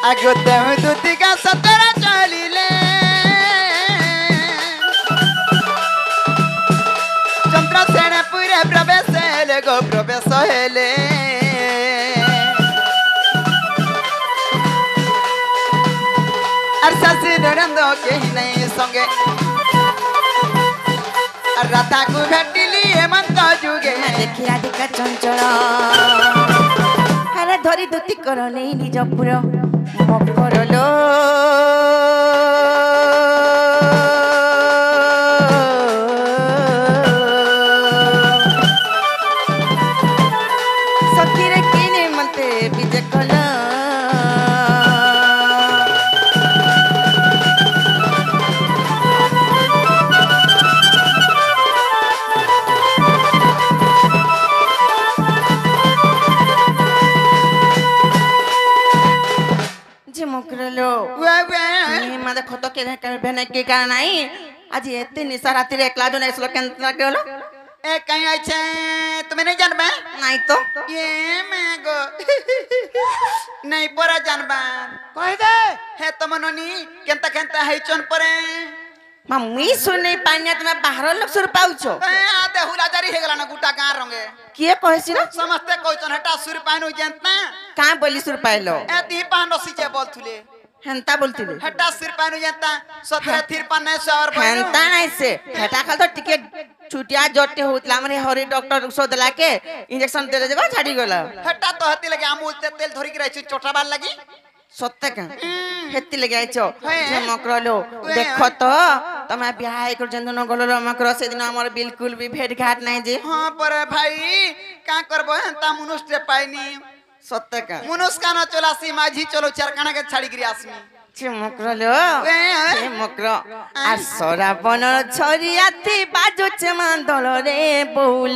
আগতে দুতিকা সতরা চলিলে চন্দ্রসেনপুরে প্রবেশ হেলে গো প্রবেশ হেলে আর শাশি নরেন্দ্র কেহি নাই সঙ্গে আর রাধাকু ভেটিলি হেমন্ত যুগে দেখি রাধিকা চঞ্চল আরে ধরি দুতি কর নেই নিজ পুর মকরলো সখিরে কিনে মতে বিজে কল मादे खतो के भेने के कारण आई आज एते निशा राती रे एकला जन ऐसलो केंतना केलो ए कहीं आछे तुम्हें नहीं जानबे नहीं तो ये मैं गो नहीं परा जानबा कह दे हे तमननी केंता केंता है चन परे मम्मी सुनै पानिया तुमे बाहर लोग सुर पाउछो ए आते हुला जारी हे गला ना गुटा गां रंगे किए कहछि ना समस्ते कहचन हेटा सुर पाइनु जानता का बोली सुर पाइलो ए ती पान रसीचे बोलथुले हेंता बोलतिले हेटा सुर पाइनु जानता सतरे थिर पाने सवर हेंता नहीं से हेटा खाल तो टिके छुटिया जटे होतला हमरे हरि डॉक्टर सो देला के इंजेक्शन दे देबा छाडी गेला हेटा तो हती लगे अमूल तेल धरि के रहछि चोटा बार लगी सत्य का हेती लगे आइछो जे मकरलो देखो तो तमे बियाह कर जंदन गलो मकर से दिन हमर बिल्कुल भी भेट घाट नहीं जे हां पर भाई का करबो हेंता मनुष्य पाइनी सत्य का मनुष्य न चलासी माझी चलो चरकाना के छाड़ी गिरी आसमी जे मकरलो जे मकर आ सराबन छरियाती बाजो चमंदल रे बोल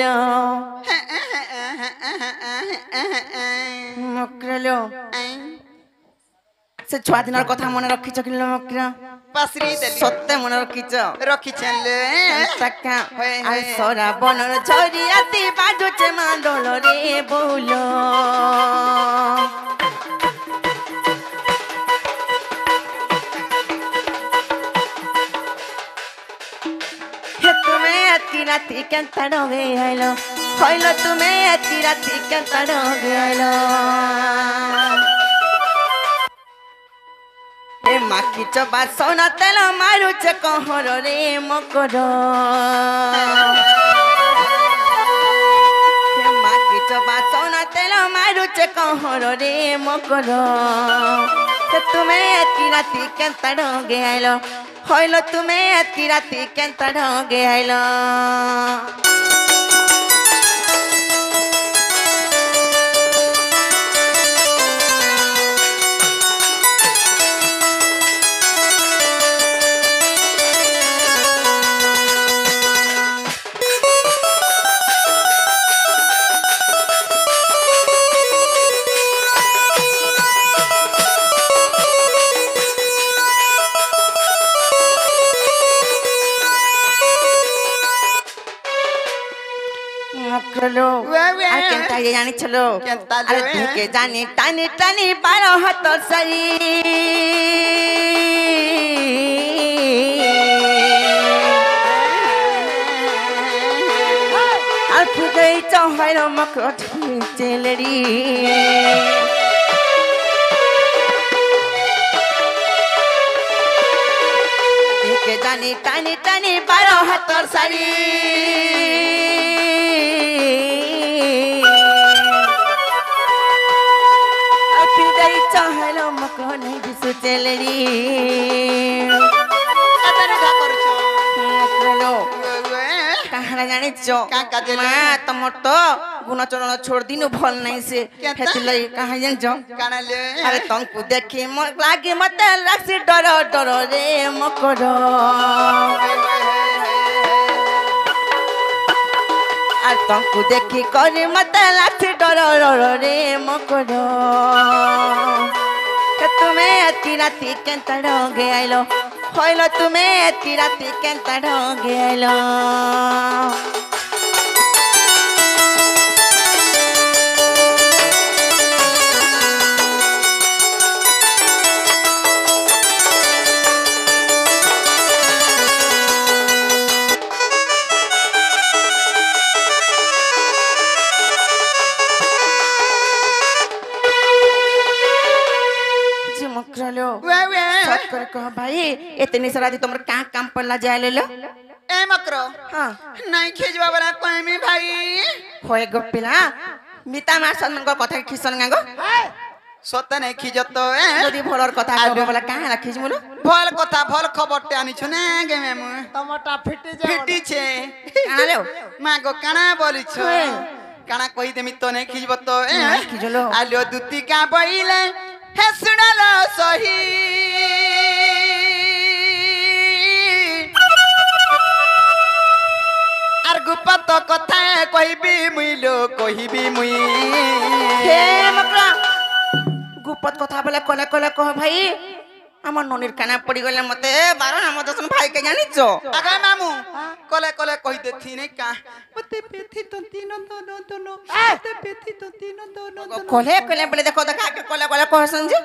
मकरलो से छुआ दिनर कथा मन रखिछ किलो मकर पासरी देली सत्य मन रखिछ रखिछन ले तका आ सराबन छरियाती बाजो चमंदल रे बोल तुम्हें अति राती केंता डोगे आइलो होइलो तुम्हें अति राती केंता डोगे आइलो ए माकी चबा सोना तेल मारू चे कहर रे मकर ए माकी चबा सोना तेल मारू चे कहर रे मकर तुम्हें अति राती केंता डोगे आइलो होइलो तुम्हें अति राती केंता डोगे आइलो मकरलो आ केंता ये जानी चलो अरे देखे जानी टानी टानी 12 हाथ सरी आ फुगई चौहाइलो मकर चेलड़ी देखे जानी टानी टानी 12 हाथ सरी चहलो मको नहीं दिसु चेलरी एतने का करछो मकरलो कहां जानि छो मां तमर तो गुण चरण छोड़ दिनु भल नहीं से हेतिलै कहां जानि छो काना ले अरे तंकु देखि म लागे मते लासी डर डर रे मकर आ तंकु देखि करे मते लासी डर डर रे मकर तुम्हें अति राती केंता डोगे आइलो होइलो तुम्हें अति राती केंता डोगे आइलो मकरलो वे वे सच कर कह भाई इतनी सारा तुम क्या काम पड़ला जाए ले लो ए मकरो हाँ नहीं खिजवा वाला कोई में भाई होए गो पिला मिता मार सनन को कथा खिसन गागो सत्य नहीं खिजतो ए যদি ভলর কথা কব বলা কাহ রাখিস মুলো ভল কথা ভল খবরতে আনিছ না গে মেমু टमाटा फिटी जा ফিটিছে আলো মা গো কানা বলিছ হে। কানা কই দেমি তো নেই খিজব তো এ নাই খিজলো। আলো দুতি কা বইলে হে শুনালো সহি আর গুপত কথা কইবি মুইলো কইবি মুই হে মকরা গুপত কথা বলে কলে কলে কহ ভাই আমার ননির কানা পড়ি গলে মতে 12 না মতে ভাই কে জানিছো আগা মামু কলে কলে কই দেথি নে কা মতে পেথি তন্তি নন্দ নন্দ নো মতে পেথি তন্তি নন্দ নন্দ কলে কলে বলে দেখো দেখা কে কলে কলে কহ সঞ্জি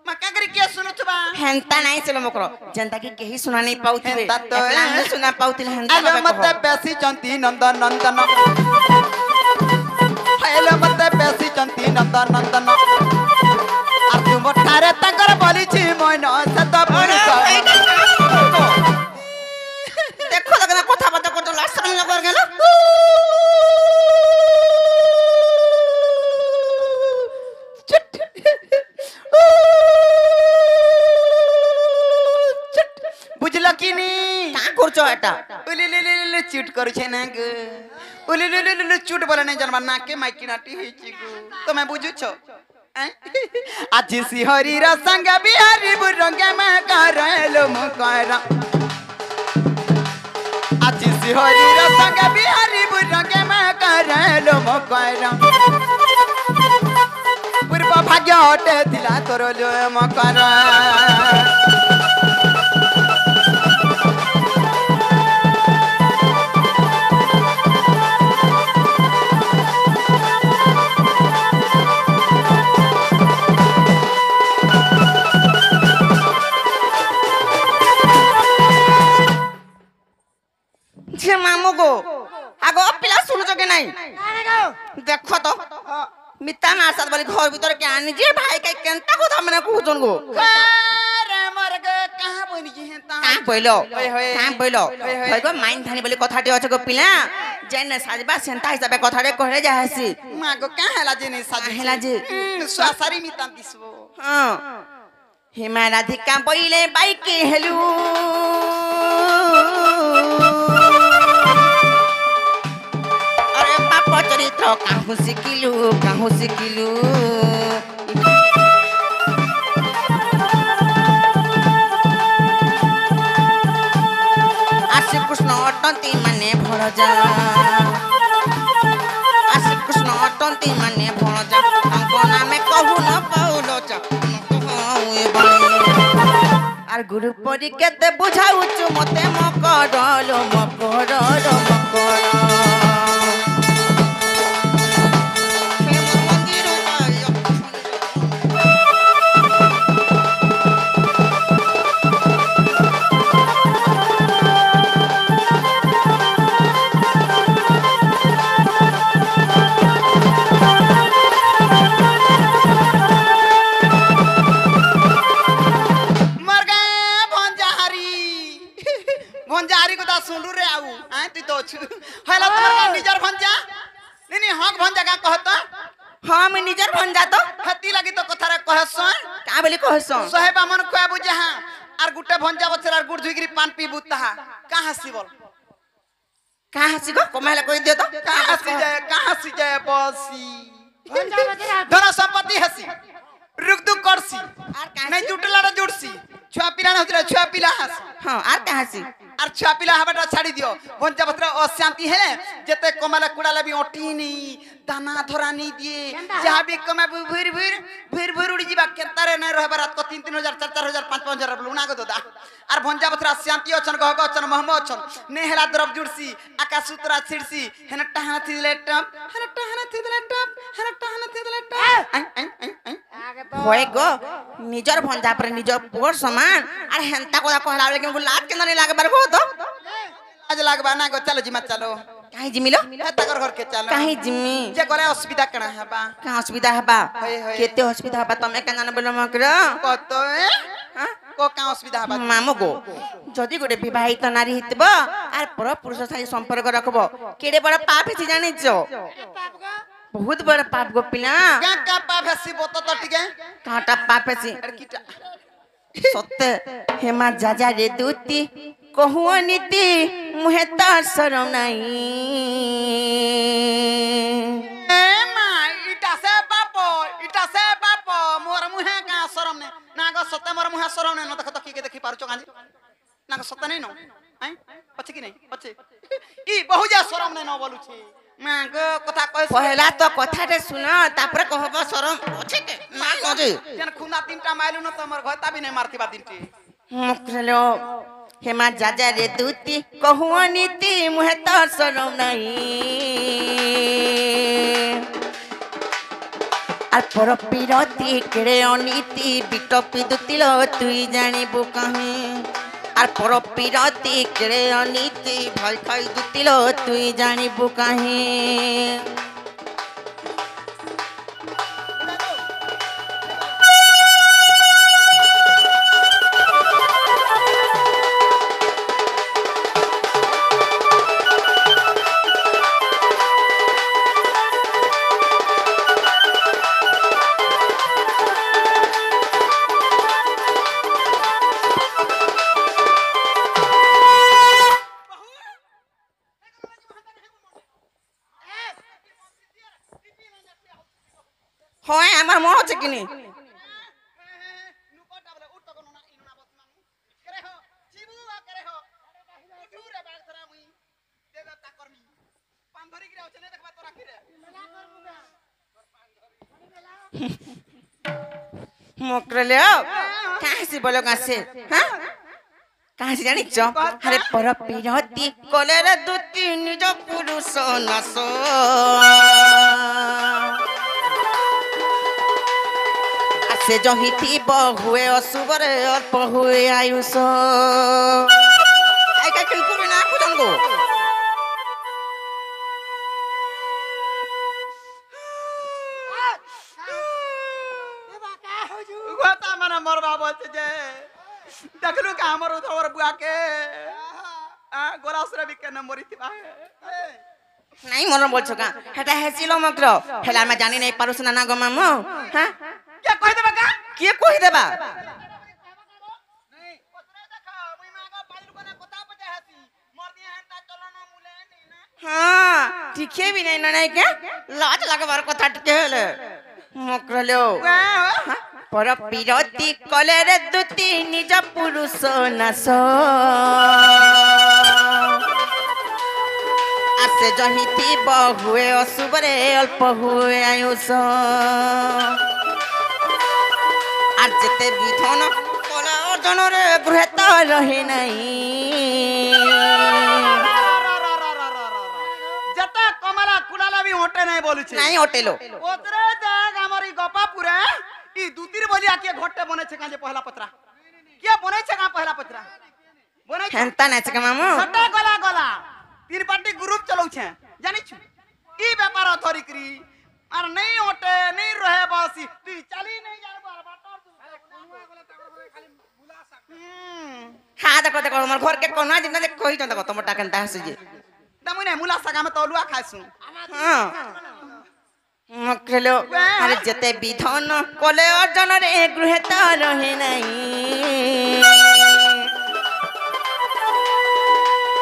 মাকা করি কে শুনছবা হেনতা নাই ছিল মকর জনতা কি কেহি শুনা নাই পাউতিবে হেনতা তো, একলা আমি শুনা পাউতিল হেনতা আলো মতে পেসি চন্তি নন্দ নন্দন আলো মতে পেসি চন্তি নন্দ নন্দন আর তুম ঠারে তাঙ্কর বলিছি মইন সত পুরুষ দেখো দেখো কথা বার্তা করতে লাস্ট টাইম লাগর গেল বুঝলো কি নি কা করছো এটা উলিলিলিলি চুট করছে না গো উলিলিলিলি চুট বলে নাই জানবা নাকে মাইকি নাটি হইছি গো তুমি বুঝুছো আজি সিহরির সঙ্গ বিহারি বুরঙ্গে মে করলো মুকর আজি সিহরির সঙ্গ বিহারি বুরঙ্গে মে করলো মুকর পূর্ব ভাগ্য অটে দিলা তোর লো মকর যে মামু গো আগো পিলা শুনছো কে নাই দেখো তো মিতা মার সাথ বলি ঘর ভিতরে কে আনি যে ভাই কে কেনতা কথা মানে কুজন গো রে মর গে কাহা বনি কি হেতা কা বইলো হই হই। কা বইলো হই হই। হই গো মাইন ধানি বলি কথাটি আছে গো পিলা যেন সাজবা সেন্তা হিসাবে কথাটি কহে যাহাসি মা গো কাহা লাজে নে সাজে হেলা যে সাসারি মিতাম দিসবো হ্যাঁ হিমা রাধিকা বইলে বাইকে হেলু আরে বাপ চরিত্র কাহু শিখিলু আশি কৃষ্ণ অটন্তি মানে ভরজা আশি কৃষ্ণ অটন্তি মানে ভরজা তাঙ্ক নামে কহু ন পাউল আর গুরু পরি কেতে বুঝাউছু মতে মকর মকর মকর मर गए भंजारी को ता सुनलु रे आउ आ तू तो छु हला तोर का निजर भंजा नी हक भंजा का कहत हाँ मैं निजर भन जातो हती लगी तो कथा रे कहसन का बोली कहसो सहे बामन खुआ बुझा आर गुटे भंजा बचर आर गुड़ धुइगिरी पान पी बुता का हसी बोल का हसी गो कमाला कोई दियो तो का हसी जाए बसी भंजा बजरा धन संपत्ति हसी रुक दुक करसी আর কা नहीं जुटला रे जुटसी छुआ पिला न होतरा छुआ पिला हस हाँ আর কা हसी আর छुआ पिला हबटा छाड़ी दियो भंजा बचर अशांति है जेते कमाला कुड़ाला भी अटी नहीं दाना धरा नहीं दिए जहां भी कमा भूर भूर भूर भूर उड़ी जीवा केतारे न रहबा रात को 3-3000 4-4000 5-5000 लुना को दोदा आर भंजा बथरा शांति अछन गग अछन महम अछन ने हेला द्रव जुड़सी आकाश सूत्रा छिड़सी हेन टहना थिले टप हेन टहना थिले टप हेन टहना थिले टप आगे तो होए गो निजर भंजा पर निजर पोर समान আর হেনতা কথা কহলা বলে কি লাগ কেন নি লাগে বার গো তো आज लागबा ना गो चलो जी मत चलो काहे जिमिलो हे ताकर घर के चलो काहे जिमि जे करे असुविधा कणा हेबा का असुविधा हबा होय, होय। केते असुविधा हबा तमे का जान बोलो मकरो কত हां को का असुविधा हेबा मामो गो जदि गोटे विवाहित नारी हितब आर पर पुरुष साथी संपर्क रखबो केडे बड़ पाप है जानिचो बहुत बड़ पाप गो पिला का का पाप हसी बोत तो टिके काटा पाप है अरे कीटा सत्य हेमा जाजा रे दूती कहूँ नीति मुहे तार सरम नहीं ए मा इटा से बाप मोर मुहे का शरम ने ना गो सते मोर मुहे शरम ने न देख तो की देखि पारुचो गांजी ना गो सते नहीं नो हैं पछी की नहीं पछी ई बहु जा शरम ने न बोलु छी मां गो कथा कह पहला तो कथा रे सुन तापर कहबो शरम अछि के ना करे जन खुना तीनटा माइलु न तो मोर घता भी नहीं मारती बा दिनटी मुकरलो हेमा जाजा रे दूती कहूँ नीति मुहे तार सरम नहीं আর পর পিরতি কেড়ে অনীতি বিটপি দুতিল তুই জানিবু কাহি আর পর পিরতি কেড়ে অনীতি ভয় খাই দুতিল তুই জানিবু কাহি হয় আমার মন হচ্ছে কিনি মকরলে কাহে সে বলো কাছে হ্যাঁ কাহে সে জানিছ আরে পর পিরতি কলের দুতি নিজ পুরুষ নাশ से जही थी बहुए असुबरे अल्प हुए आयुष आई का किन पुरी ना कुजंगो घता माने मोर बाबा जे देखलु का हमर उधर बुआ के गोलासरे बिके न मरी थिबा नहीं मन बोलछो का हेटा हेसिलो मकरो हेला में जानी नहीं पारुस ना गो मामो हां क्या कहि देबा का के कहि देबा नहीं पतरे देखा मुई मागो पाइलु कोना कथा पजे हसी मोर दिया हंता चलो न मुले नहीं ना हां ठीके भी नहीं नहीं के लाज लगबार कथा टिके हेले मकरलो पर पिरति कलेरे दुति निज पुरुष नाश आसे जही थी बहुए असुबरे अल्प हुए आयुष আর যেতে বিধন কলা অর্জন রে গৃহত রহে নাই जता कमला कुलाला भी होटे नहीं बोलु छी নাই হোটেলো ओतरे देख हमरी गपापुरे ई दुतीर बलिया के घोटे बने छे काजे पहला पत्रा के बने छे का पहला पत्रा बने छे হেনতা নাচ কে মামু सटा गला गला तीन पार्टी ग्रुप चलौ छे जानि छु ई व्यापार अथरी करी और नहीं होटे नहीं रहे बसी तू चली नहीं जा बार बाटर খা দেখো দেখো আমার ঘর কে কোনা দিন দেখ কই জন্দা কত মোটা কেনতা হাসু যে दमुई नहीं मुला सगा में तौलुआ खाइसु হ্যাঁ মকরেলো আরে যেতে বিধন কলে অর্জন রে গৃহত রহে নাই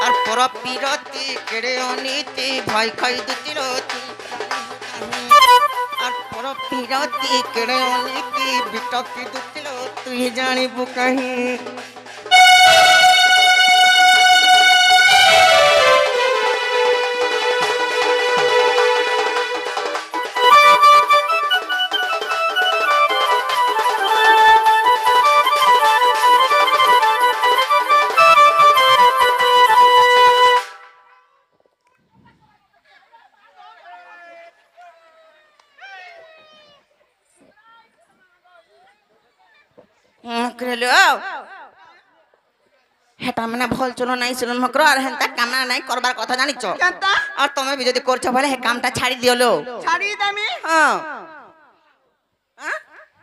আর পর পিরতি কেড়ে অনীতি ভয় খাই দুতির আর পর পিরতি কেড়ে অনীতি বিটপি দুতিল তুই জানিবু কাহি হেটা মানে ভল চলো নাই চলন মকর আর হেনতা কামনা নাই করবার কথা জানিছ কেনতা আর তুমি বি যদি করছো বলে হে কামটা ছাড়ি দিওলো ছাড়ি দামি হ্যাঁ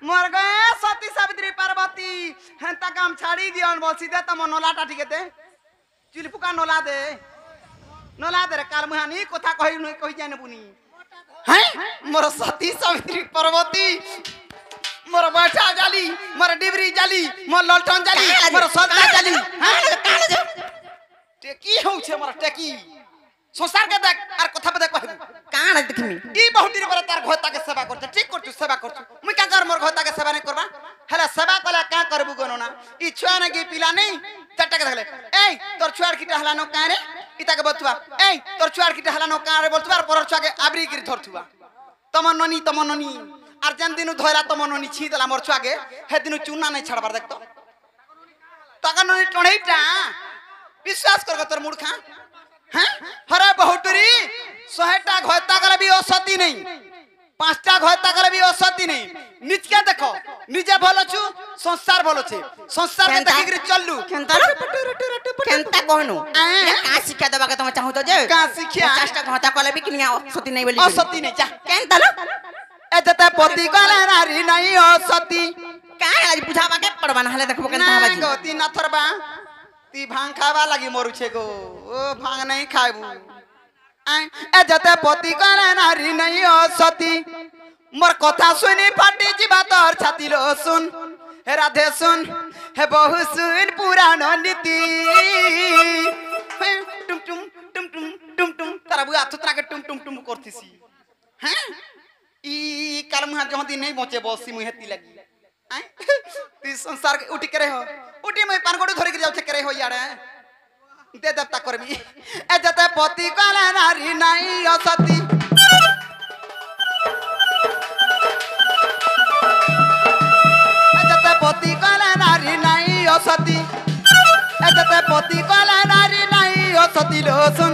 মোর গে সতী সাবিত্রী পার্বতী হেনতা কাম ছাড়ি দিয়ন বলছি দে তম নলাটা ঠিক দে চুলি পুকা নলা দে রে কাল মুহানি কথা কই নই কই জানে বুনি হ্যাঁ মোর সতী সাবিত্রী পার্বতী মোর बैठा জালি মোর ডিবরি জালি মোর ললটন জালি মোর সদা জালি হ্যাঁ টেকি হউছে মোর টেকি সংসার কে দেখ আর কথা বে দেখ কইবু কাণ দেখিমি ই বহুটির পরে তার ঘরটাকে সেবা করছে ঠিক করছু সেবা করছু মুই কা কর মোর ঘরটাকে সেবা নাই করবা হেলা সেবা কলা কা করবু গনো না ই ছুয়া না কি পিলা নাই চারটাকে দেখলে এই তোর ছুয়ার কিটা হলা ন কারে ইতাকে বলতুবা এই তোর ছুয়ার কিটা হলা ন কারে বলতুবা আর পরর ছুয়াকে আবরি গির ধরতুবা তমন ননি আর যেন দিনু ধইরা তমন ননি ছি দেলা মোর ছুয়াকে হে দিনু চুনা নাই ছাড়বার দেখতো টাকা ননি টণেইটা বিশ্বাস কর তোর মূর্খা হ্যাঁ হরে বহুটুরি 100টা ঘরতা গলে বি অসতি নেই 5টা ঘরতা গলে বি অসতি নেই নিজকে দেখো নিজে ভালোছু সংসার ভালোছে সংসার কে দেখি করে চললু কেনতা কহনু কা শিক্ষা দেবাকে তুমি চাহু তো যে কা শিক্ষা 50টা ঘটা কলে বি কিনিয়া সতি নাই বলি অসতি নেই যা কেনতা লো এতে পতি গলে নারী নাই অসতি কা আজ বুঝাবাকে পড়বা না হলে দেখবো কেনতা না হবাজি গো তি না থরবা তি ভাং খাবা লাগি মরুছে গো ও ভাং নাই খাইবু এতে পতি গলে নারী নাই অসতি মোর কথা শুনি ফাটি যিবা তোর ছাতি লো শুন হে রাধে শুন হে বহু শুন পুরাণ নীতি টুম টুম টুম টুম টুম টুম তারা বুয়া তুতরাকে টুম টুম টুম করতিছি হ্যাঁ ই কাল মুহা জহদি নেই বচে বসি মুই হেতি লাগি তুই সংসার উঠি করে हो উঠি মই পানগড় ধরে যাচ্ছে করে हो ইয়াড়ে দে দেবতা করবি এ যেতে পতি কলে নারী নাই অসতি এতে পতি কলে নারী নাই অসতি এতে পতি কলে নারী নাই অসতি লো শুন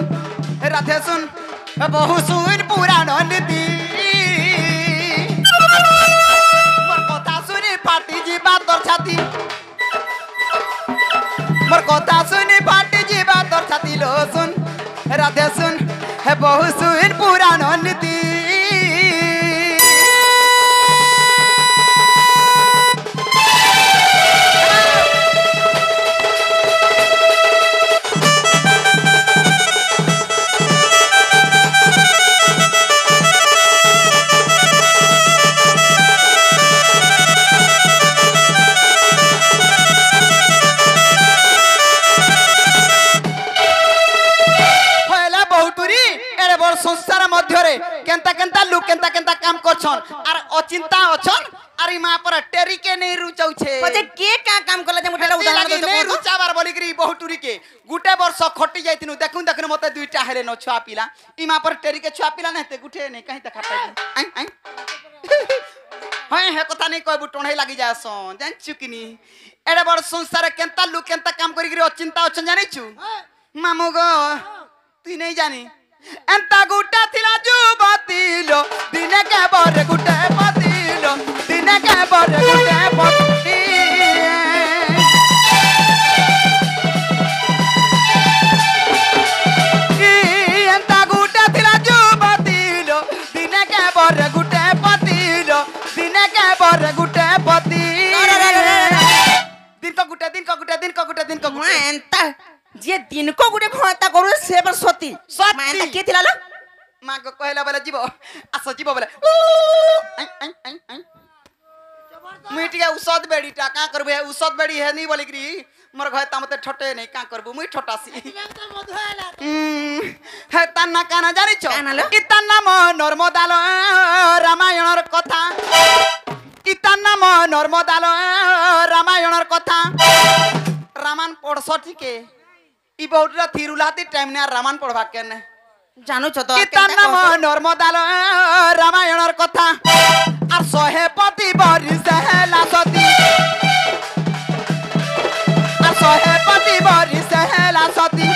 রাধে শুন বহু শুন পুরাণ নীতি মোর কথা শুনি ফাটি যিবা তোর ছাতি মোর কথা শুনি ফাটি যিবা তোর ছাতি লো শুন রাধে শুন হে বহু শুন পুরাণ নীতি সংসার মধ্যে কেনতা কেনতা লোক কেনতা কেনতা কাম করছন আর অচিন্তা অছন আর মা পর টেরিকে নেই রুচাউছে বজে কে কা কাম করলে যে মুঠাটা উদাহরণ লাগি দতো নেই কো রুচাবার বলিগরি বহুটুরিকে গুটে বর্ষ খটি যাইতিনু দেখুন দেখুন মতে দুইটা হেরে ন ছুয়া পিলা ই মা পর টেরিকে ছুয়া পিলা নেতে গুটে নেই কাহি তা খাটাই আই আই হ্যাঁ হে কথা নেই কইবু টণাই লাগি যাস জানছু কিনি এড়ে বড় সংসারে কেনতা লোক কেনতা কাম করিগরি অচিন্তা অছন জানিছু মামু গো তুই নেই জানি এন্তা গুটা থিলা যুবতীলো দিনে কে বরে গুটে পতিলো দিনে কে বরে গুটে পতি এন্তা গুটা থিলা যুবতীলো দিনে কে বরে গুটে পতিলো দিনে কে বরে গুটে পতি দিন কো গুটে মা এন্তা যে দিন কো গুটে ঘটা করু সে বার সতি সতী। মা এন্তা কে থিলা লো মা গো কহিলা বলে জীব আসো জীব বলে মুই টিকে ঔষধ বেড়িটা কা করবু ঔষধ বেড়ি হেনি বলিকি মোর ঘরে তা মতে ঠটে নেই কা করবু মুই ঠটাসি হে তার না কানা জানিছ কানালো? ইতার নাম নর্মদাল রামায়ণর কথা ইতার নাম নর্মদাল রামায়ণর কথা রামায়ণ পড়ছ ঠিকে ই বহুটা থিরুলাতি টাইম নে আর রামায়ণ পড়বা কেন জানো তো ইতার নাম নর্মদাল রামায়ণর কথা আর শহে পতি বরিশে হেলা সতী আর শহে পতি বরিশে হেলা সতী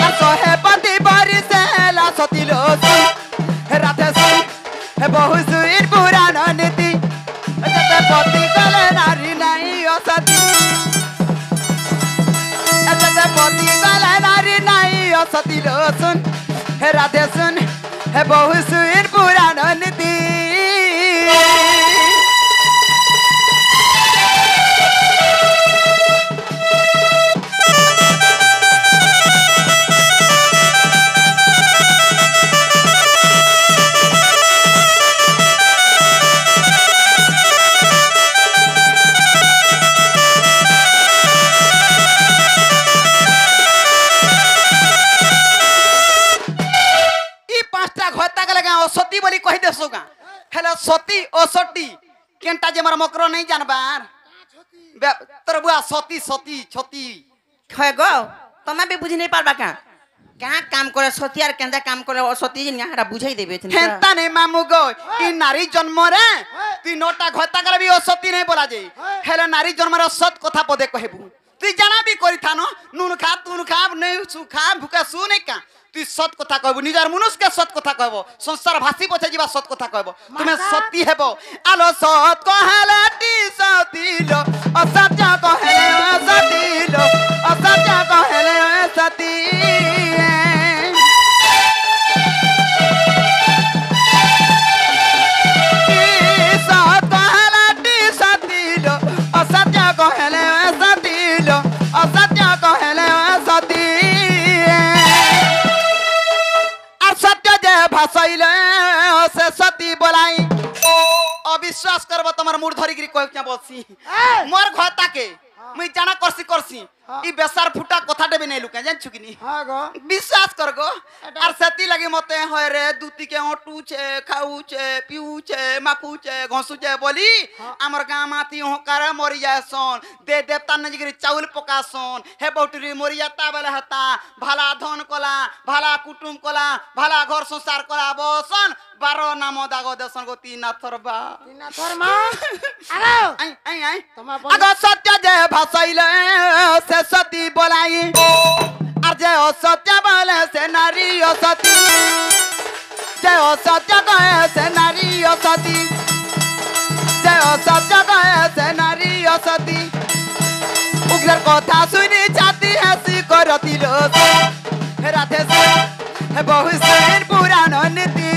আর শহে পতি বরিশে হেলা সতী লো রাধে শুন হে বহু সুইর পুরাণ নীতি যেতে পতি কলে নারী নাই অসতী सती लो सुन हे राधे सुन हे बहु सुन पुराण नीति सती बोली कही देसोगा हेलो सती ओ सती केनटा जे मोर मकर नहीं जानबार तोर बुआ सती सती छती खय गो तमे भी बुझ नहीं पारबा का क्या काम करे सती और केंदा काम करे ओ सती जिन हारा बुझाई देबे छन हेंता नहीं मामू गो ई नारी जन्म रे तू नोटा घता करे भी ओ सती नहीं बोला जे हेलो नारी जन्म रे सत कथा पदे कहबू तू जाना भी करी थानो नून खा नहीं सुखा भूका सु नहीं का तू सत कथा कहबो निजार मनुष्य के सत कथा कहबो संसार भाषी पछे जीवा सत कथा कहबो तुमे सती हेबो आलो सत कहलाटी सती लो असत्य कहले सती लो असत्य कहले सती सत कहलाटी सती लो असत्य कहले सती लो असत्य कहले सती भाषाइले से सती बोलाई अविश्वास करबो तमर मूड धरी गिरी कोइ क्या बोलसी मोर घता के मुई जाना करसी ई बेसार फुटा कथा देबे नै लुका जान छुकिनी हां गो विश्वास कर गो आर सती लगी मते होय रे दूती के ओटू छे खाऊ छे पीऊ छे माखू छे घसू छे बोली हमर गां माती हो कर मरि जाय सोन दे देवता न जिगरी चाउल पका सोन हे बौटरी मरि जाता बेले हता भाला धन कोला भाला कुटुम कोला भाला घर संसार कोला बसन 12 नाम दागो देसन गो तीन थरबा आगो आई तमा आगो सत्य जे भाषाइले से सती बोलाई আর যে অসত্য বলে সে নারী অসতী যে অসত্য কয়ে সে নারী অসতী যে অসত্য কয়ে সে নারী অসতী উগ্রের কথা শুনি ছাতি হাসি করতিল রাধে হে বহু সুন পুরাণ নীতি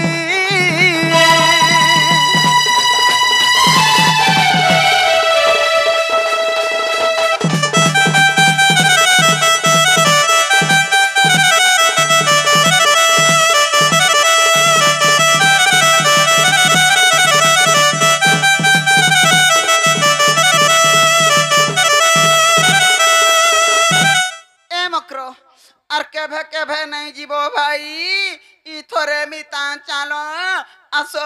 केभे नहीं जीवो भाई ई थोरे मिता चालो आसो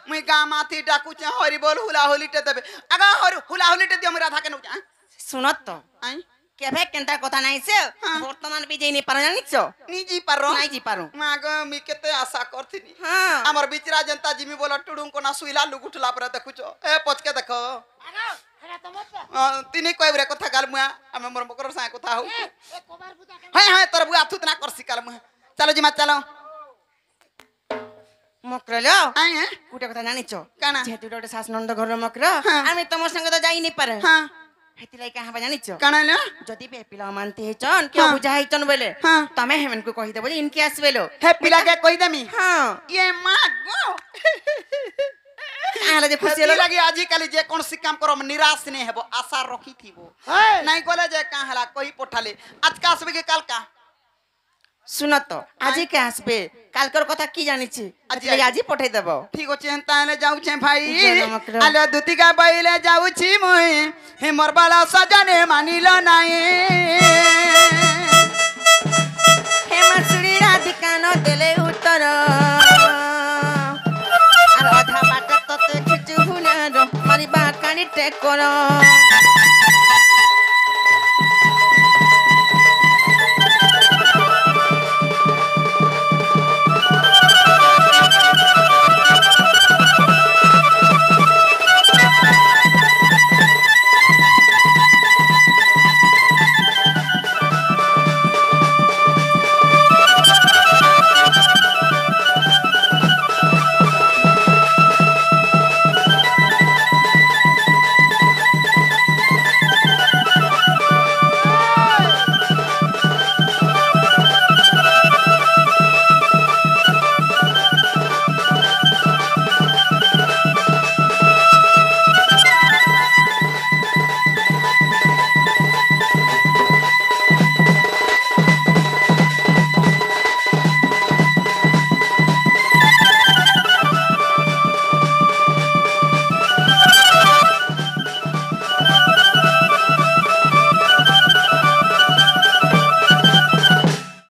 मुई गामाथी डाकू चे हरि बोल हुला हुलीटे देबे आगा हुला हुलीटे दियो राधा के नउजा सुनत तो आई केभे केंता कथा नाही से वर्तमान भी जेनी पार जानिछो नी जी पारो नाही जी पारो माग मी केते आशा करथिनी हां हमर बिचरा जनता जिमी बोला टुडुम को ना सुइला लुगुठला पर देखुचो ए पचके देखो आगो हेरा तमत तिनी कहबरे कथा गाल मुआ हम मोर मकर सा कथा हो ए कोबार बुता हाय हाय तोर बुआ थुत ना करसी काल मुआ चलो जी मा चलो मकरलो आई है कुटे कथा जानिछो काना जेतु डोटे सास नंद घर मकर आमी तमर संग तो जाई नहीं पारे हां हेति लाई कहां जानिछो काना ले जदी पे पिला मानते हेचन के बुझाई चन बेले तमे हेमन को कहि देबो इनके आसबेलो हे पिला के कहि देमी हां ये मां गो आले जे खुशी खुशी लगी आजी काली जे कोन सी काम करम निराश नहीं हेबो आशा रखी थीबो नहीं कोले जे का हला कोई पठाले आज का आसबे के काल का सुनत तो आजी के आसबे कालकर कथा की जानिछि आजी पठाई देबो ठीक हो चिंताले जाऊ छे भाई आले दुतिका बैले जाऊ छी मुई हे मोर बाला सजने मानिलो नाही हे मसुरी राधिका न देले उत्तर आर आधा बाट तते खिचु हुना रो मारी बाकानी टे करो